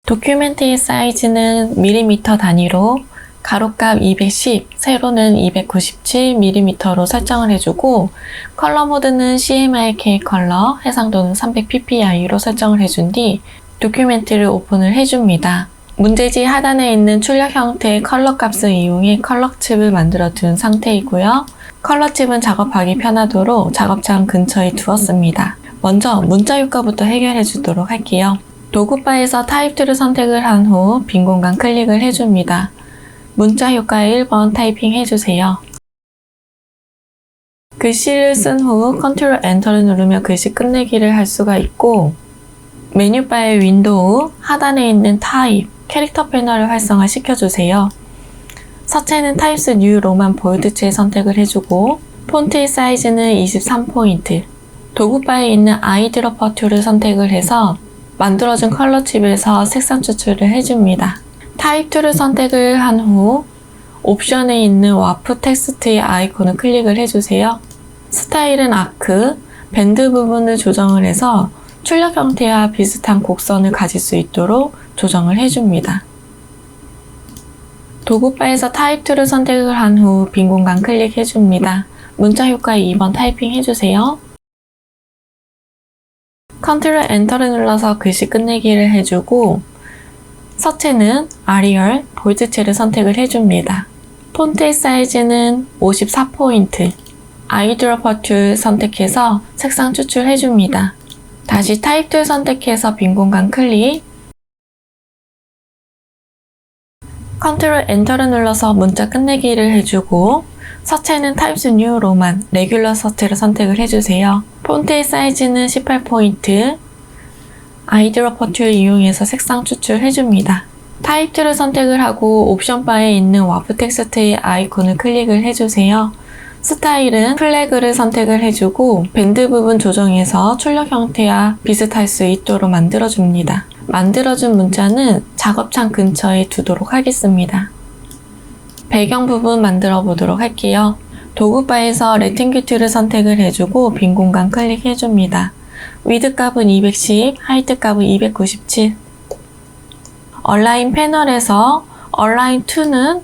도큐멘트의 사이즈는 밀리미터 단위로 가로값 210, 세로는 297mm로 설정을 해주고 컬러 모드는 CMYK 컬러, 해상도는 300ppi로 설정을 해준 뒤 도큐멘트를 오픈을 해줍니다. 문제지 하단에 있는 출력 형태의 컬러 값을 이용해 컬러 칩을 만들어 둔 상태이고요. 컬러 칩은 작업하기 편하도록 작업창 근처에 두었습니다. 먼저 문자 효과부터 해결해 주도록 할게요. 도구바에서 타입2를 선택을 한 후 빈 공간 클릭을 해줍니다. 문자 효과에 1번 타이핑 해주세요. 글씨를 쓴 후 컨트롤 엔터를 누르며 글씨 끝내기를 할 수가 있고 메뉴바의 윈도우 하단에 있는 타입, 캐릭터 패널을 활성화 시켜주세요. 서체는 타입스 뉴 로만 볼드체 선택을 해주고 폰트의 사이즈는 23포인트, 도구바에 있는 아이드로퍼 툴을 선택을 해서 만들어준 컬러 칩에서 색상 추출을 해줍니다. 타입 2를 선택을 한 후 옵션에 있는 와프 텍스트의 아이콘을 클릭을 해주세요. 스타일은 아크, 밴드 부분을 조정을 해서 출력 형태와 비슷한 곡선을 가질 수 있도록 조정을 해줍니다. 도구바에서 타입 2를 선택을 한 후 빈 공간 클릭해줍니다. 문자 효과에 2번 타이핑 해주세요. 컨트롤 엔터를 눌러서 글씨 끝내기를 해주고 서체는 아리얼, 볼드체를 선택을 해줍니다. 폰트의 사이즈는 54포인트, 아이드로퍼 툴 선택해서 색상 추출해줍니다. 다시 타입 툴 선택해서 빈 공간 클릭, 컨트롤 엔터를 눌러서 문자 끝내기를 해주고 서체는 타입스 뉴 로만, 레귤러 서체를 선택을 해주세요. 폰트의 사이즈는 18포인트, 아이드로퍼 툴 이용해서 색상 추출해줍니다. 타입 2를 선택을 하고 옵션 바에 있는 와프 텍스트의 아이콘을 클릭을 해주세요. 스타일은 플래그를 선택을 해주고 밴드 부분 조정해서 출력 형태와 비슷할 수 있도록 만들어줍니다. 만들어준 문자는 작업창 근처에 두도록 하겠습니다. 배경 부분 만들어 보도록 할게요. 도구바에서 레팅규 툴을 선택을 해주고 빈 공간 클릭해줍니다. 위드 값은 210, 하이트 값은 297. 얼라인 패널에서 얼라인 2는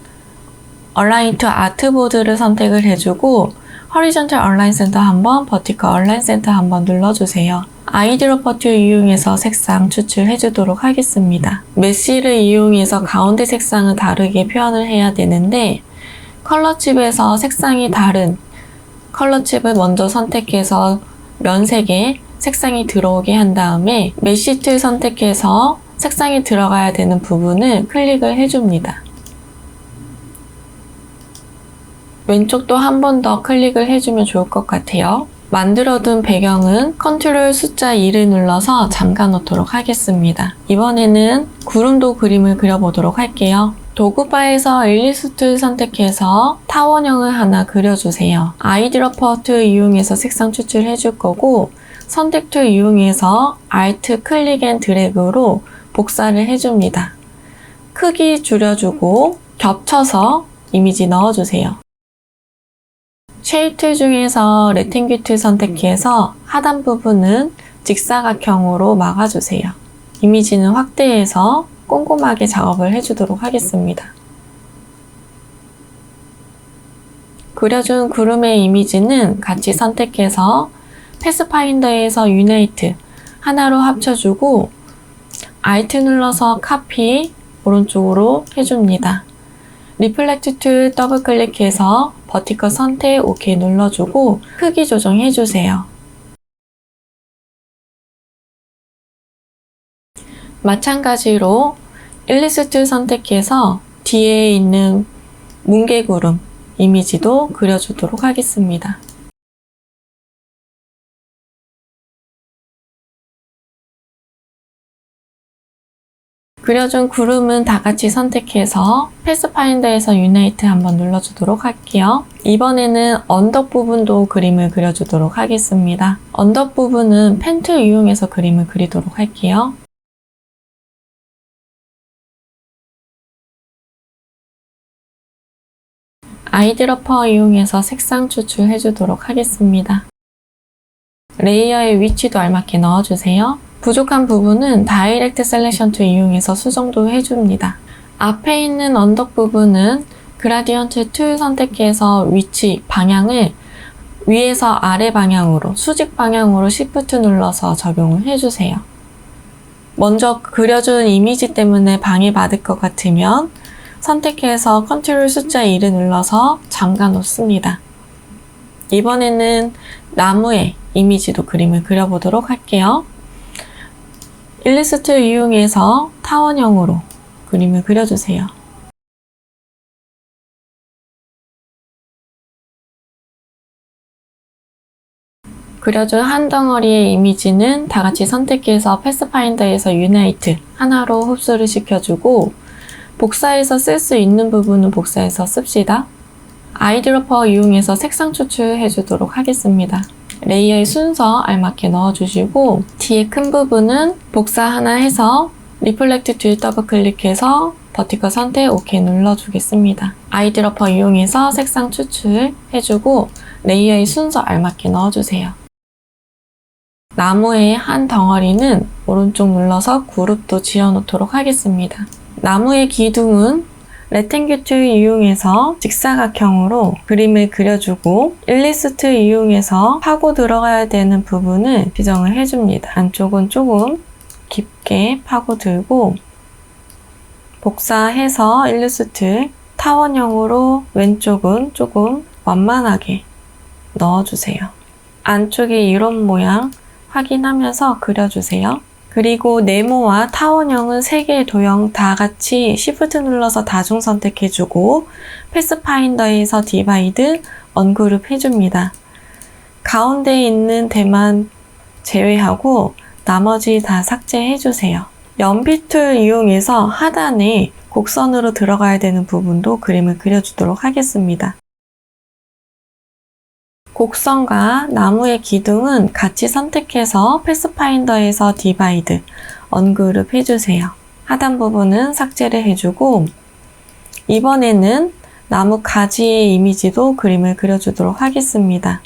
얼라인 투 아트보드를 선택을 해주고 허리전탈 얼라인 센터 한번, 버티컬 얼라인 센터 한번 눌러주세요. 아이드로퍼 툴 이용해서 색상 추출해주도록 하겠습니다. 메쉬를 이용해서 가운데 색상을 다르게 표현을 해야 되는데 컬러 칩에서 색상이 다른 컬러 칩을 먼저 선택해서 면색에 색상이 들어오게 한 다음에 메쉬 툴 선택해서 색상이 들어가야 되는 부분을 클릭을 해줍니다. 왼쪽도 한 번 더 클릭을 해주면 좋을 것 같아요. 만들어둔 배경은 컨트롤 숫자 2를 눌러서 잠가 놓도록 하겠습니다. 이번에는 구름도 그림을 그려보도록 할게요. 도구바에서 일리스 툴 선택해서 타원형을 하나 그려주세요. 아이드로퍼 툴 이용해서 색상 추출해 줄 거고 선택 툴 이용해서 Alt 클릭 앤 드래그로 복사를 해줍니다. 크기 줄여주고 겹쳐서 이미지 넣어주세요. 쉐입 툴 중에서 레팅규 툴 선택해서 하단 부분은 직사각형으로 막아주세요. 이미지는 확대해서 꼼꼼하게 작업을 해주도록 하겠습니다. 그려준 구름의 이미지는 같이 선택해서 패스파인더에서 유나이트 하나로 합쳐주고 Alt 눌러서 카피 오른쪽으로 해줍니다. 리플렉트 툴 더블 클릭해서 버티컬 선택 OK 눌러주고 크기 조정해주세요. 마찬가지로 일리스 툴 선택해서 뒤에 있는 뭉게구름 이미지도 그려주도록 하겠습니다. 그려준 구름은 다 같이 선택해서 패스파인더에서 유나이트 한번 눌러주도록 할게요. 이번에는 언덕 부분도 그림을 그려주도록 하겠습니다. 언덕 부분은 펜 툴 이용해서 그림을 그리도록 할게요. 아이드로퍼 이용해서 색상 추출해주도록 하겠습니다. 레이어의 위치도 알맞게 넣어주세요. 부족한 부분은 다이렉트 셀렉션 툴 이용해서 수정도 해줍니다. 앞에 있는 언덕 부분은 그라디언트 툴 선택해서 위치, 방향을 위에서 아래 방향으로, 수직 방향으로 Shift 눌러서 적용을 해주세요. 먼저 그려준 이미지 때문에 방해받을 것 같으면 선택해서 컨트롤 숫자 1을 눌러서 잠가 놓습니다. 이번에는 나무의 이미지도 그림을 그려보도록 할게요. 일리스트 이용해서 타원형으로 그림을 그려주세요. 그려준 한 덩어리의 이미지는 다 같이 선택해서 패스파인더에서 유나이트 하나로 흡수를 시켜주고 복사해서 쓸 수 있는 부분은 복사해서 씁시다. 아이드로퍼 이용해서 색상 추출해 주도록 하겠습니다. 레이어의 순서 알맞게 넣어주시고 뒤에 큰 부분은 복사 하나 해서 리플렉트 툴 더블 클릭해서 버티컬 선택 OK 눌러주겠습니다. 아이드로퍼 이용해서 색상 추출해주고 레이어의 순서 알맞게 넣어주세요. 나무의 한 덩어리는 오른쪽 눌러서 그룹도 지어놓도록 하겠습니다. 나무의 기둥은 레탱귤 툴 이용해서 직사각형으로 그림을 그려주고 일리스트 이용해서 파고 들어가야 되는 부분을 지정을 해줍니다. 안쪽은 조금 깊게 파고들고 복사해서 일리스트 타원형으로 왼쪽은 조금 완만하게 넣어주세요. 안쪽의 이런 모양 확인하면서 그려주세요. 그리고 네모와 타원형은 3개의 도형 다 같이 Shift 눌러서 다중 선택해주고 패스파인더에서 디바이드, 언그룹 해줍니다. 가운데에 있는 데만 제외하고 나머지 다 삭제해주세요. 연필 툴 이용해서 하단에 곡선으로 들어가야 되는 부분도 그림을 그려주도록 하겠습니다. 곡선과 나무의 기둥은 같이 선택해서 패스파인더에서 디바이드, 언그룹 해주세요. 하단 부분은 삭제를 해주고 이번에는 나무 가지의 이미지도 그림을 그려주도록 하겠습니다.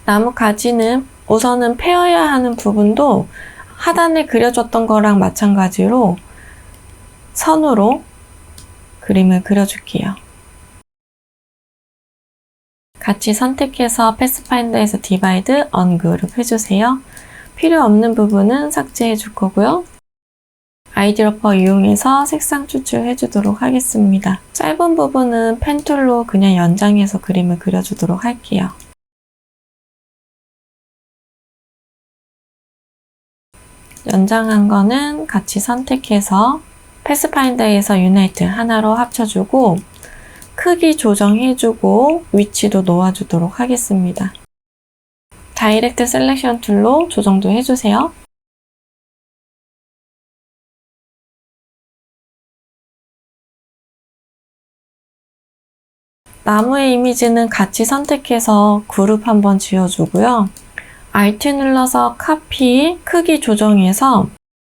나무 가지는 우선은 펴야 하는 부분도 하단에 그려줬던 거랑 마찬가지로 선으로 그림을 그려줄게요. 같이 선택해서 패스파인더에서 디바이드, 언그룹 해주세요. 필요 없는 부분은 삭제해 줄 거고요. 아이드로퍼 이용해서 색상 추출해 주도록 하겠습니다. 짧은 부분은 펜툴로 그냥 연장해서 그림을 그려주도록 할게요. 연장한 거는 같이 선택해서 패스파인더에서 유나이트 하나로 합쳐주고 크기 조정해주고 위치도 놓아주도록 하겠습니다. 다이렉트 셀렉션 툴로 조정도 해주세요. 나무의 이미지는 같이 선택해서 그룹 한번 지어주고요. Alt 눌러서 카피, 크기 조정해서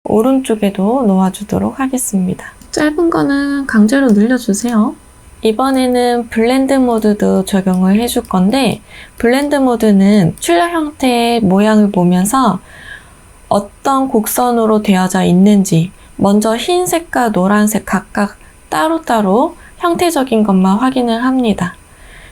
오른쪽에도 놓아주도록 하겠습니다. 짧은 거는 강제로 늘려주세요. 이번에는 블렌드 모드도 적용을 해줄 건데 블렌드 모드는 출력 형태의 모양을 보면서 어떤 곡선으로 되어져 있는지 먼저 흰색과 노란색 각각 따로따로 형태적인 것만 확인을 합니다.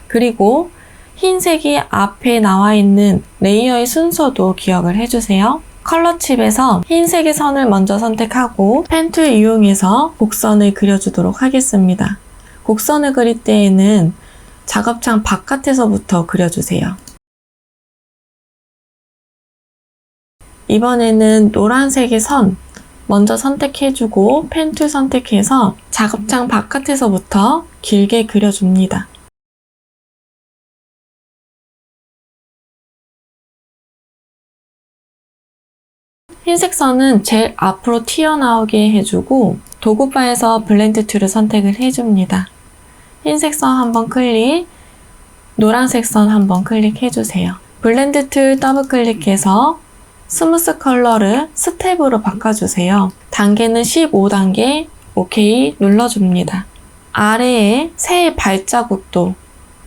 그리고 흰색이 앞에 나와 있는 레이어의 순서도 기억을 해주세요. 컬러 칩에서 흰색의 선을 먼저 선택하고 펜 툴 이용해서 곡선을 그려주도록 하겠습니다. 곡선을 그릴 때에는 작업창 바깥에서부터 그려주세요. 이번에는 노란색의 선 먼저 선택해주고 펜 툴 선택해서 작업창 바깥에서부터 길게 그려줍니다. 흰색 선은 제일 앞으로 튀어나오게 해주고 도구바에서 블렌드 툴을 선택을 해줍니다. 흰색 선 한번 클릭, 노란색 선 한번 클릭해주세요. 블렌드 툴 더블 클릭해서 스무스 컬러를 스텝으로 바꿔주세요. 단계는 15단계, OK 눌러줍니다. 아래에 새의 발자국도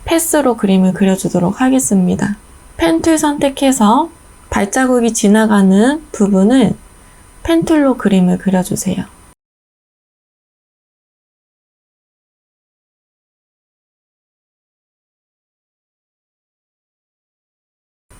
패스로 그림을 그려주도록 하겠습니다. 펜 툴 선택해서 발자국이 지나가는 부분을 펜툴로 그림을 그려주세요.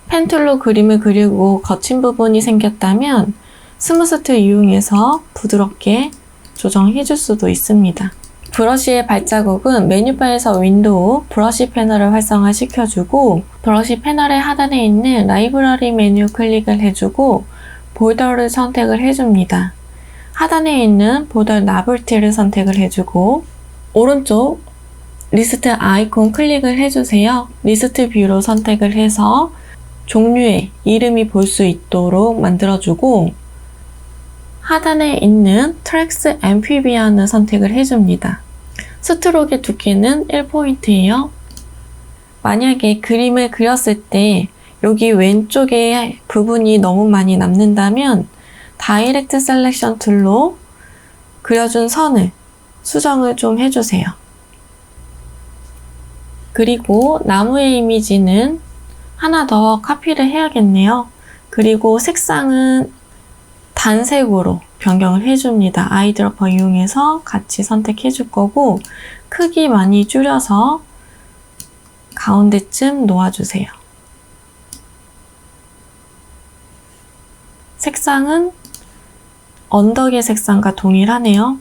펜툴로 그림을 그리고 거친 부분이 생겼다면 스무스 툴 이용해서 부드럽게 조정해 줄 수도 있습니다. 브러쉬의 발자국은 메뉴바에서 윈도우, 브러쉬 패널을 활성화시켜주고 브러쉬 패널의 하단에 있는 라이브러리 메뉴 클릭을 해주고 보더를 선택을 해줍니다. 하단에 있는 보더 나블티를 선택을 해주고 오른쪽 리스트 아이콘 클릭을 해주세요. 리스트 뷰로 선택을 해서 종류의 이름이 볼 수 있도록 만들어주고 하단에 있는 트랙스 앰피비안을 선택을 해줍니다. 스트로크의 두께는 1포인트예요. 만약에 그림을 그렸을 때 여기 왼쪽에 부분이 너무 많이 남는다면 다이렉트 셀렉션 툴로 그려준 선을 수정을 좀 해주세요. 그리고 나무의 이미지는 하나 더 카피를 해야겠네요. 그리고 색상은 단색으로 변경을 해줍니다. 아이드로퍼 이용해서 같이 선택해 줄 거고 크기 많이 줄여서 가운데쯤 놓아주세요. 색상은 언덕의 색상과 동일하네요.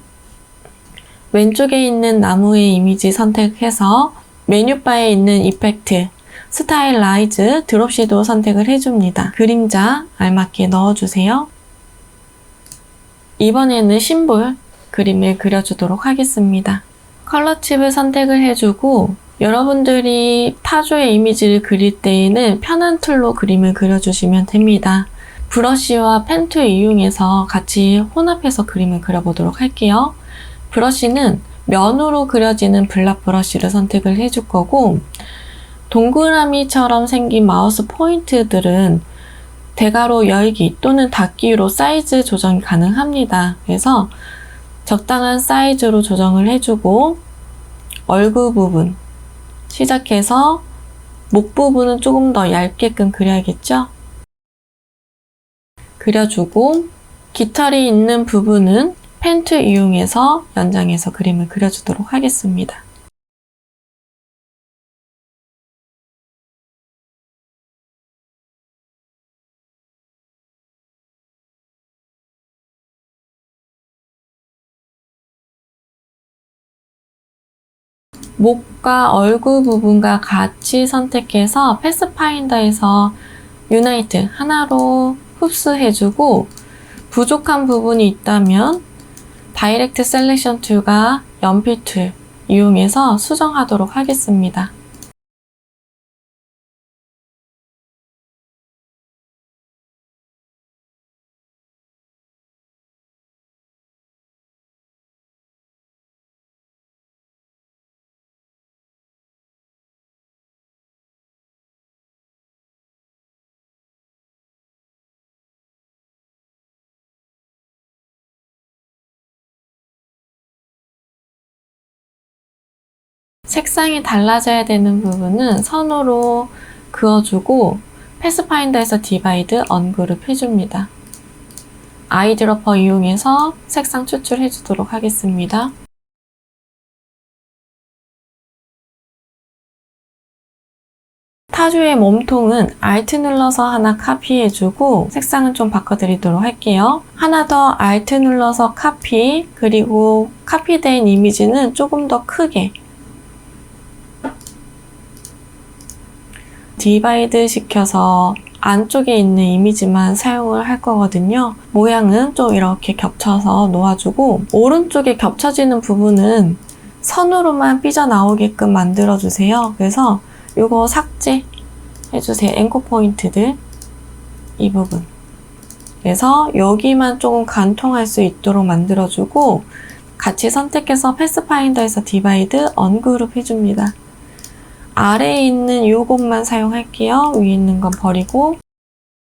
왼쪽에 있는 나무의 이미지 선택해서 메뉴바에 있는 이펙트, 스타일라이즈, 드롭 섀도우 선택을 해줍니다. 그림자 알맞게 넣어주세요. 이번에는 심볼 그림을 그려주도록 하겠습니다. 컬러 칩을 선택을 해주고 여러분들이 타조의 이미지를 그릴 때에는 편한 툴로 그림을 그려주시면 됩니다. 브러쉬와 펜툴 이용해서 같이 혼합해서 그림을 그려보도록 할게요. 브러쉬는 면으로 그려지는 블락 브러쉬를 선택을 해줄 거고 동그라미처럼 생긴 마우스 포인트들은 대괄호 열기 또는 닫기로 사이즈 조정이 가능합니다. 그래서 적당한 사이즈로 조정을 해주고 얼굴 부분 시작해서 목 부분은 조금 더 얇게끔 그려야겠죠? 그려주고 깃털이 있는 부분은 펜툴 이용해서 연장해서 그림을 그려주도록 하겠습니다. 목과 얼굴 부분과 같이 선택해서 패스파인더에서 유나이트 하나로 흡수해주고 부족한 부분이 있다면 다이렉트 셀렉션 툴과 연필 툴 이용해서 수정하도록 하겠습니다. 색상이 달라져야 되는 부분은 선으로 그어주고 패스파인더에서 디바이드, 언그룹 해줍니다. 아이드로퍼 이용해서 색상 추출해 주도록 하겠습니다. 타조의 몸통은 Alt 눌러서 하나 카피해주고 색상은 좀 바꿔드리도록 할게요. 하나 더 Alt 눌러서 카피, 그리고 카피된 이미지는 조금 더 크게 디바이드 시켜서 안쪽에 있는 이미지만 사용을 할 거거든요. 모양은 좀 이렇게 겹쳐서 놓아주고 오른쪽에 겹쳐지는 부분은 선으로만 삐져나오게끔 만들어주세요. 그래서 이거 삭제 해주세요. 앵커 포인트들 이 부분. 그래서 여기만 조금 관통할 수 있도록 만들어주고 같이 선택해서 패스파인더에서 디바이드, 언그룹 해줍니다. 아래에 있는 이것만 사용할게요. 위에 있는 건 버리고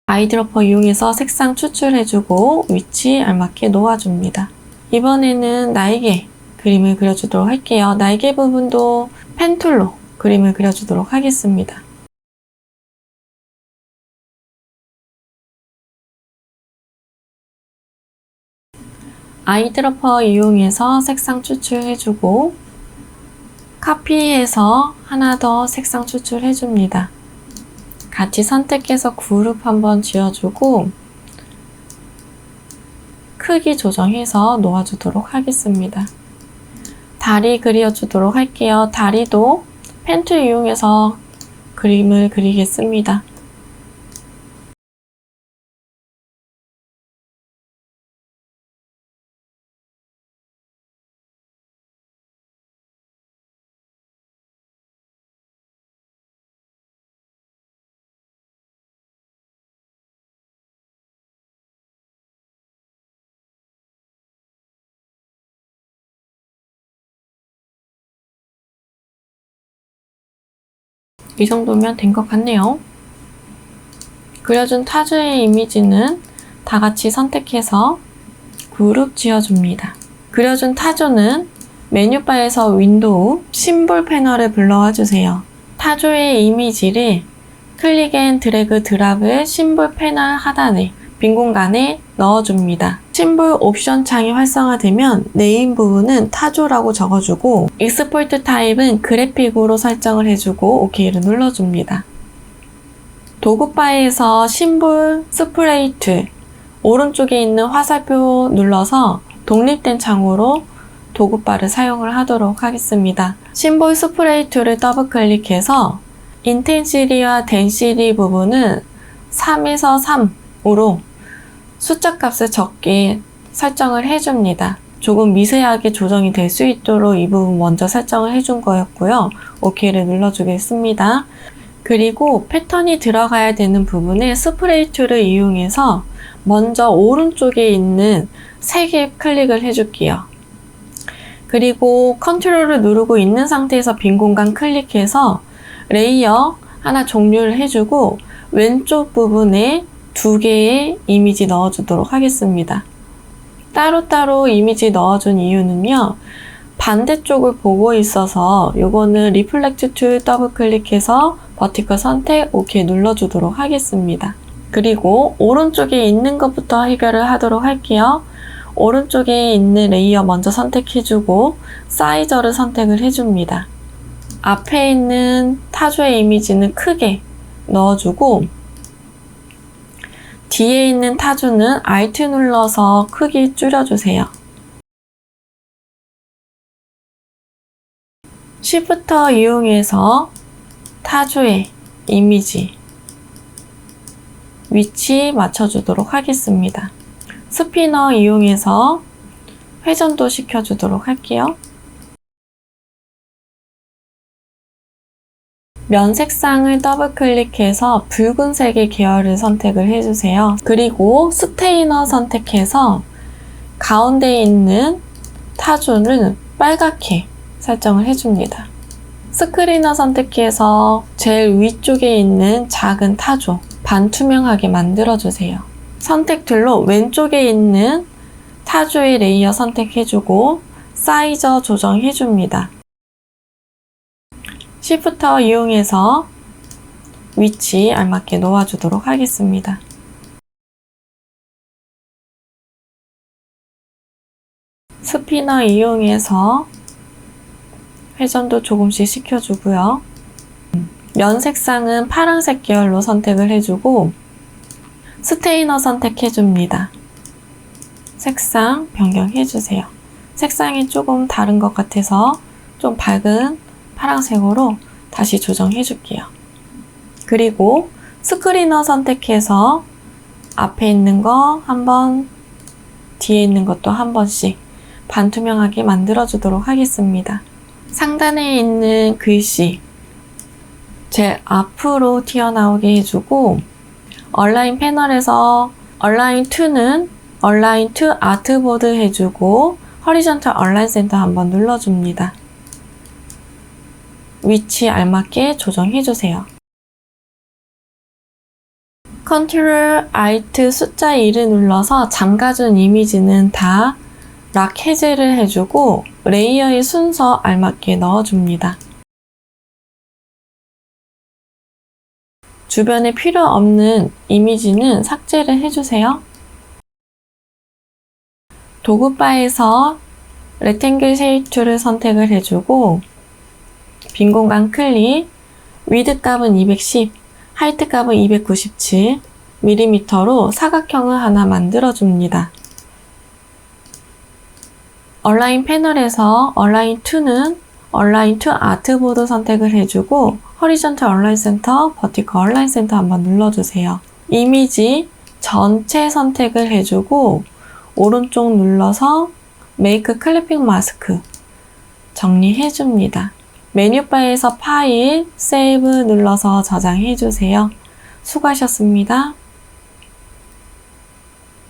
아이드로퍼 이용해서 색상 추출해주고 위치 알맞게 놓아줍니다. 이번에는 날개 그림을 그려주도록 할게요. 날개 부분도 펜툴로 그림을 그려주도록 하겠습니다. 아이드로퍼 이용해서 색상 추출해주고 카피해서 하나 더 색상 추출해줍니다. 같이 선택해서 그룹 한번 지어주고 크기 조정해서 놓아주도록 하겠습니다. 다리 그려주도록 할게요. 다리도 펜트 이용해서 그림을 그리겠습니다. 이 정도면 된 것 같네요. 그려준 타주의 이미지는 다 같이 선택해서 그룹 지어줍니다. 그려준 타조는 메뉴바에서 윈도우, 심볼 패널을 불러와 주세요. 타조의 이미지를 클릭 앤 드래그 드랍을 심볼 패널 하단에 빈 공간에 넣어줍니다. 심볼 옵션 창이 활성화되면 네임 부분은 타조라고 적어주고 익스포트 타입은 그래픽으로 설정을 해주고 OK를 눌러줍니다. 도구바에서 심볼 스프레이트 오른쪽에 있는 화살표 눌러서 독립된 창으로 도구바를 사용을 하도록 하겠습니다. 심볼 스프레이트를 더블 클릭해서 인텐시티와 덴시티 부분은 3에서 3으로 숫자 값을 적게 설정을 해줍니다. 조금 미세하게 조정이 될 수 있도록 이 부분 먼저 설정을 해준 거였고요. OK를 눌러주겠습니다. 그리고 패턴이 들어가야 되는 부분에 스프레이 툴을 이용해서 먼저 오른쪽에 있는 3개 클릭을 해줄게요. 그리고 컨트롤을 누르고 있는 상태에서 빈 공간 클릭해서 레이어 하나 종료를 해주고 왼쪽 부분에 2개의 이미지 넣어주도록 하겠습니다. 따로따로 이미지 넣어준 이유는요. 반대쪽을 보고 있어서 요거는 리플렉트 툴 더블 클릭해서 버티컬 선택 OK 눌러주도록 하겠습니다. 그리고 오른쪽에 있는 것부터 해결을 하도록 할게요. 오른쪽에 있는 레이어 먼저 선택해주고 사이저를 선택을 해줍니다. 앞에 있는 타조의 이미지는 크게 넣어주고 뒤에 있는 타조는 Alt 눌러서 크기 줄여주세요. Shift 이용해서 타조의 이미지 위치 맞춰주도록 하겠습니다. 스피너 이용해서 회전도 시켜주도록 할게요. 면 색상을 더블 클릭해서 붉은색의 계열을 선택을 해주세요. 그리고 스테이너 선택해서 가운데에 있는 타조는 빨갛게 설정을 해줍니다. 스크리너 선택해서 제일 위쪽에 있는 작은 타조 반투명하게 만들어주세요. 선택 툴로 왼쪽에 있는 타조의 레이어 선택해주고 사이저 조정해줍니다. Shift 이용해서 위치 알맞게 놓아주도록 하겠습니다. 스피너 이용해서 회전도 조금씩 시켜주고요. 면 색상은 파란색 계열로 선택을 해주고 스테이너 선택해줍니다. 색상 변경해주세요. 색상이 조금 다른 것 같아서 좀 밝은 파란색으로 다시 조정해줄게요. 그리고 스크리너 선택해서 앞에 있는 거 한 번, 뒤에 있는 것도 한 번씩 반투명하게 만들어주도록 하겠습니다. 상단에 있는 글씨 제일 앞으로 튀어나오게 해주고 얼라인 패널에서 얼라인 2는 얼라인 2 아트보드 해주고 허리전탈 얼라인 센터 한번 눌러줍니다. 위치 알맞게 조정해주세요. 컨트롤 Alt 숫자 1을 눌러서 잠가준 이미지는 다 락 해제를 해주고 레이어의 순서 알맞게 넣어줍니다. 주변에 필요 없는 이미지는 삭제를 해주세요. 도구바에서 레탱글 쉐입 툴을 선택을 해주고 빈 공간 클릭, 위드 값은 210, 하이트 값은 297mm로 사각형을 하나 만들어줍니다. 얼라인 패널에서 얼라인 2는 얼라인 to 아트보드 선택을 해주고 허리전탈 얼라인 센터, 버티컬 얼라인 센터 한번 눌러주세요. 이미지 전체 선택을 해주고 오른쪽 눌러서 메이크 클리핑 마스크 정리해줍니다. 메뉴바에서 파일, 세이브 눌러서 저장해주세요. 수고하셨습니다.